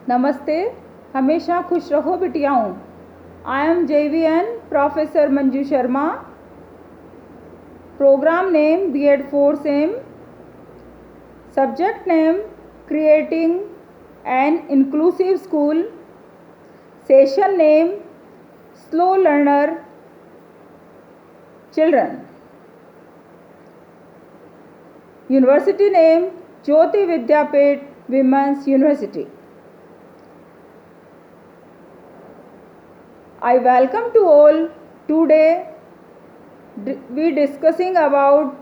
नमस्ते, हमेशा खुश रहो बिटियाओं। I am JVN professor Manju Sharma. Program name B.Ed 4 sem. Subject name creating an inclusive school. Session name slow learner children. University name Jyoti Vidyapeeth women's university. I welcome to all. Today we discussing about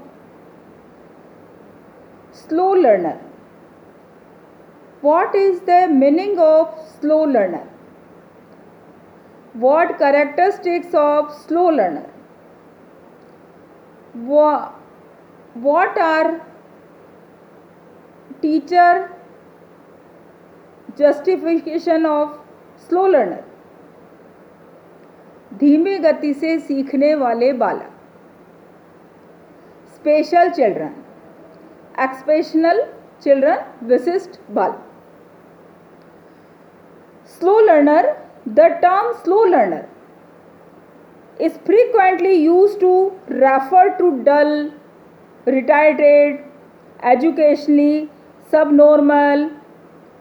slow learner. What is the meaning of slow learner? What characteristics of slow learner? What are teacher justification of slow learner? धीमी गति से सीखने वाले बालक। Special children, exceptional children, विशिष्ट बालक। Slow learner, the term slow learner is frequently used to refer to dull, retarded, educationally subnormal.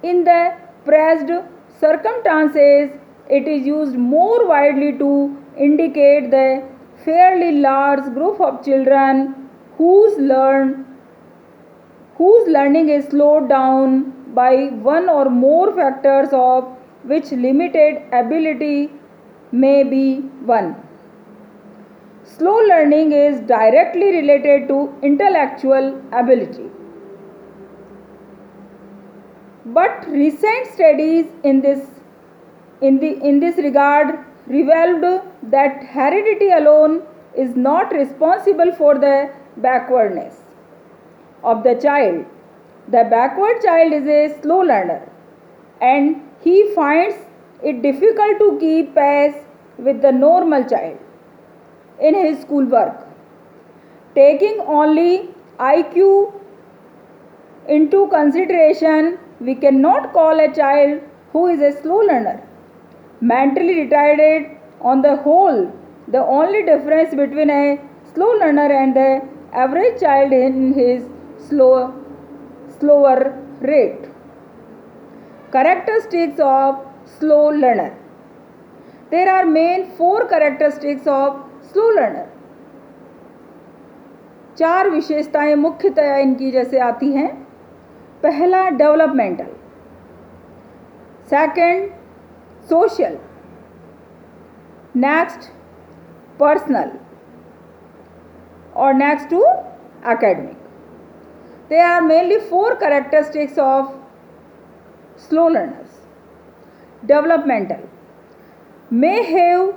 In the present circumstances, it is used more widely to indicate the fairly large group of children whose learning is slowed down by one or more factors of which limited ability may be one. Slow learning is directly related to intellectual ability. But recent studies in this regard revealed that heredity alone is not responsible for the backwardness of the child. The backward child is a slow learner and he finds it difficult to keep pace with the normal child in his schoolwork. Taking only IQ into consideration, we cannot call a child who is a slow learner mentally retarded. On the whole, the only difference between a slow learner and the average child in his slower rate. Characteristics of slow learner. There are main 4 characteristics of slow learner. 4 विशेषताएं मुख्यतया इनकी जैसे आती हैं। पहला developmental, second social, next personal, or next to academic. There are mainly 4 characteristics of slow learners. Developmental, may have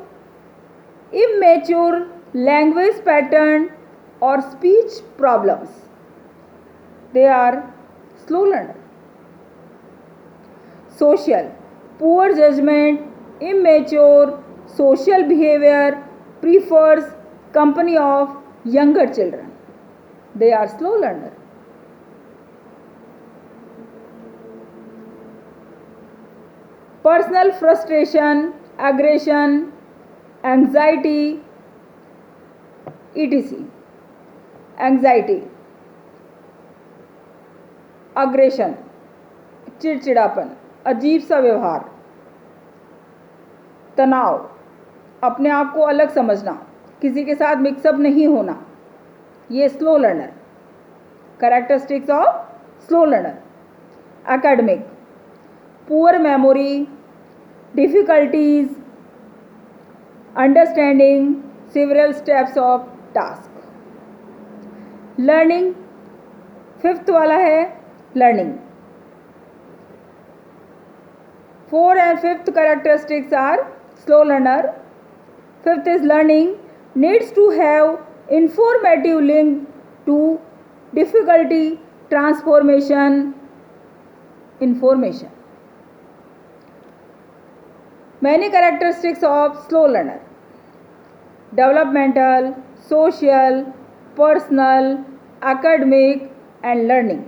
immature language pattern or speech problems. They are slow learner. Social, poor judgment, immature social behavior, prefers company of younger children. They are slow learner. Personal frustration, aggression, anxiety, etc. Anxiety, aggression, चिड़चिड़ापन, अजीब सा व्यवहार, तनाव, अपने आप को अलग समझना, किसी के साथ मिक्सअप नहीं होना, ये slow learner. Characteristics of slow learner. Academic, poor memory, difficulties understanding several steps of task. Learning, 5th वाला है learning. 4th and 5th characteristics are slow learner. 5th is learning needs to have informative link to difficulty transformation information. Many characteristics of slow learner: developmental, social, personal, academic and learning.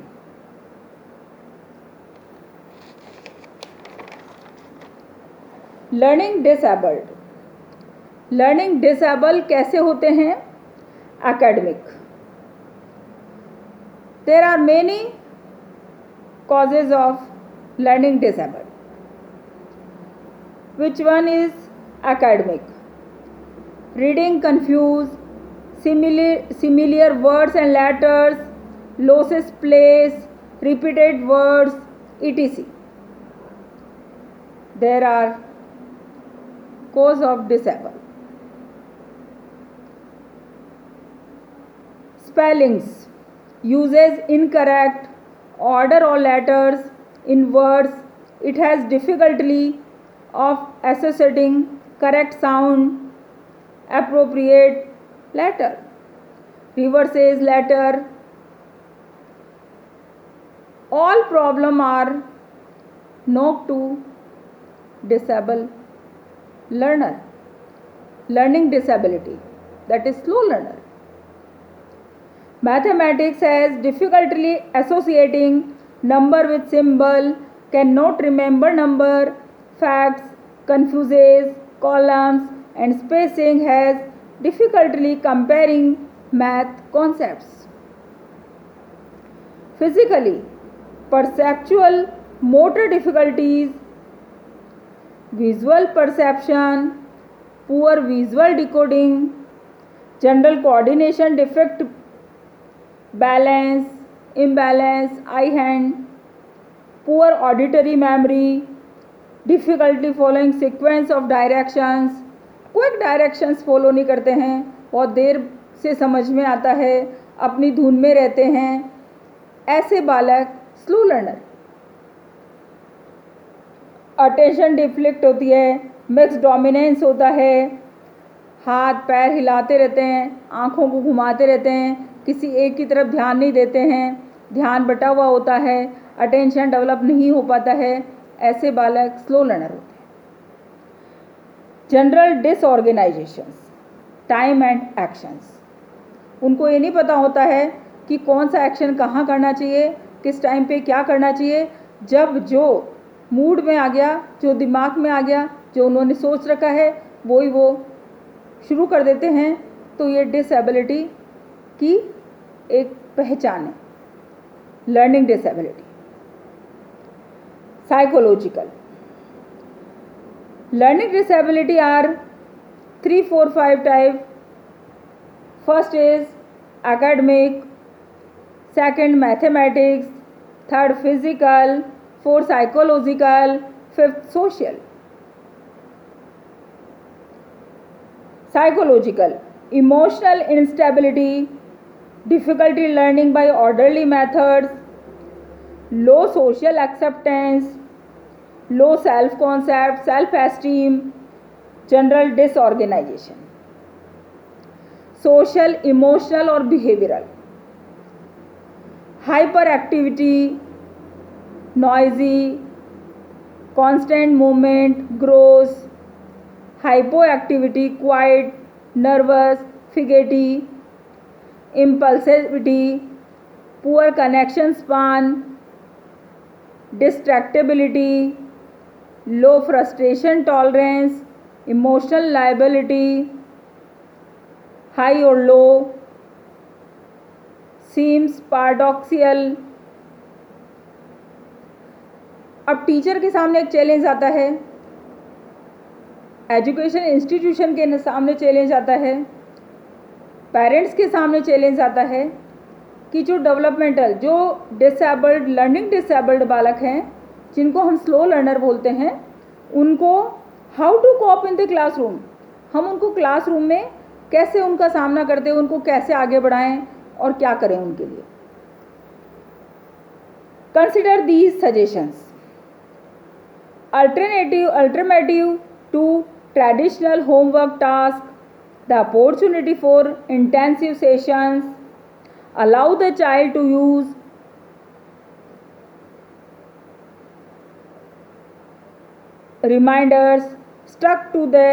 Learning disabled. Learning disable कैसे होते हैं? Academic. There are many causes of learning disabled. Which one is academic? Reading confused, similar words and letters, losses place, repeated words, etc. There are cause of disable. Spellings, uses incorrect order or letters in words. It has difficulty of associating correct sound, appropriate letter, reverses letter. All problem are known to disable learner. Learning disability, that is slow learner. Mathematics has difficulty associating number with symbol, cannot remember number, facts, confuses columns, and spacing, has difficulty comparing math concepts. Physically, perceptual motor difficulties, visual perception, poor visual decoding, general coordination defect, balance, imbalance, eye hand, poor auditory memory, difficulty following sequence of directions. Quick directions follow नहीं करते हैं, बहुत देर से समझ में आता है, अपनी धुन में रहते हैं, ऐसे बालक स्लो लर्नर। अटेंशन डिफ्लिक्ट होती है, मिक्स डोमिनेंस होता है, हाथ पैर हिलाते रहते हैं, आँखों को घुमाते रहते हैं, किसी एक की तरफ ध्यान नहीं देते हैं, ध्यान बटा हुआ होता है, अटेंशन डेवलप नहीं हो पाता है, ऐसे बालक स्लो लर्नर होते हैं। जनरल डिसऑर्गेनाइजेशंस, टाइम एंड एक्शंस, उनको ये नहीं पता होता है कि कौन सा एक्शन कहाँ करना चाहिए, किस टाइम पे क्या करना चाहिए। जब जो मूड में आ गया, जो दिमाग में आ गया, जो उन्होंने सोच रखा है, वही वो शुरू कर देते हैं। तो ये डिसेबिलिटी की एक पहचान है, learning disability. Psychological learning disability are 3, 4, 5 type. First is academic, second mathematics, third physical, fourth psychological, fifth social. Psychological, emotional instability, difficulty learning by orderly methods, low social acceptance, low self-concept, self-esteem, general disorganization. Social, emotional और behavioral, hyperactivity, noisy, constant movement, gross, hypoactivity, quiet, nervous, fidgety, impulsivity, poor connection span, distractibility, low frustration tolerance, emotional liability, high or low, seems paradoxical. अब teacher के सामने एक challenge आता है, education institution के सामने challenge आता है, पेरेंट्स के सामने चैलेंज आता है कि जो डेवलपमेंटल, जो डिसेबल्ड, लर्निंग डिसेबल्ड बालक हैं, जिनको हम स्लो लर्नर बोलते हैं, उनको how to cope in the classroom, हम उनको क्लासरूम में कैसे उनका सामना करते हैं, उनको कैसे आगे बढ़ाएं और क्या करें उनके लिए। Consider these suggestions. alternative to traditional homework task, the opportunity for intensive sessions, allow the child to use reminders, stuck to the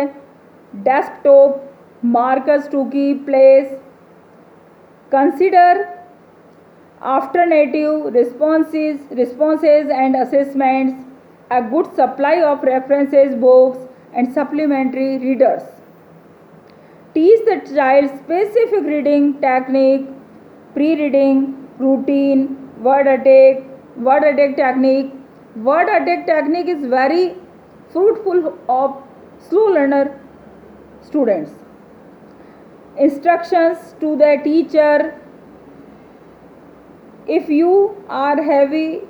desktop, markers to keep place. Consider alternative responses and assessments, a good supply of references books and supplementary readers. Teach the child specific reading technique, pre-reading, routine, word attack technique. Word attack technique is very fruitful of slow learner students. Instructions to the teacher. If you are heavy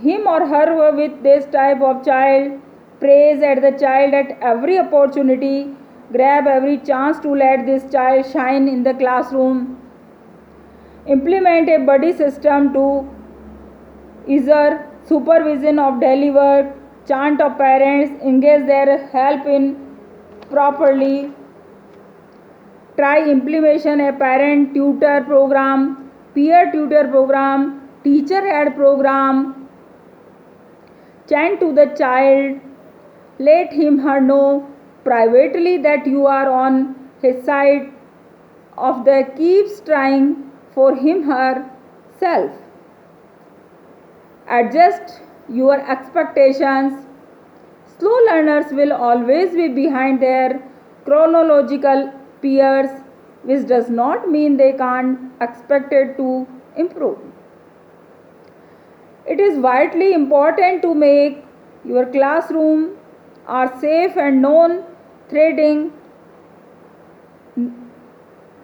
him or her with this type of child, praise at the child at every opportunity, grab every chance to let this child shine in the classroom. Implement a buddy system to either supervision of daily work, chant of parents, engage their help in properly. Try implementation a parent tutor program, peer tutor program, teacher ed program. Chant to the child, let him her know privately that you are on his side of the keeps trying for him herself. Adjust your expectations. Slow learners will always be behind their chronological peers, which does not mean they can't expected to improve. It is vitally important to make your classroom a safe and non-threatening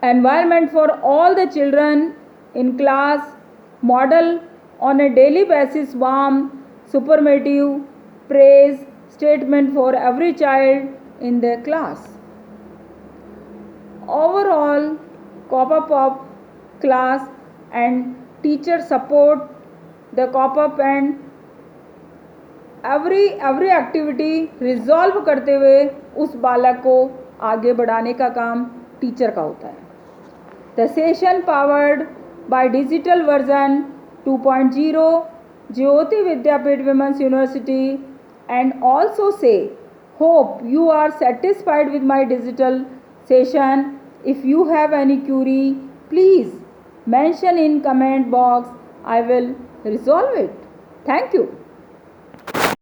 environment for all the children in class. Model on a daily basis warm, superlative praise statement for every child in the class. Overall, COPUP class and teacher support the COPUP and every activity resolve करते हुए उस बालक को आगे बढ़ाने का काम teacher का होता है. The session powered by digital version 2.0 Jyoti Vidyapeeth women's university and also से hope you are satisfied with my digital session. If you have any query, please mention in comment box. I will resolve it. Thank you.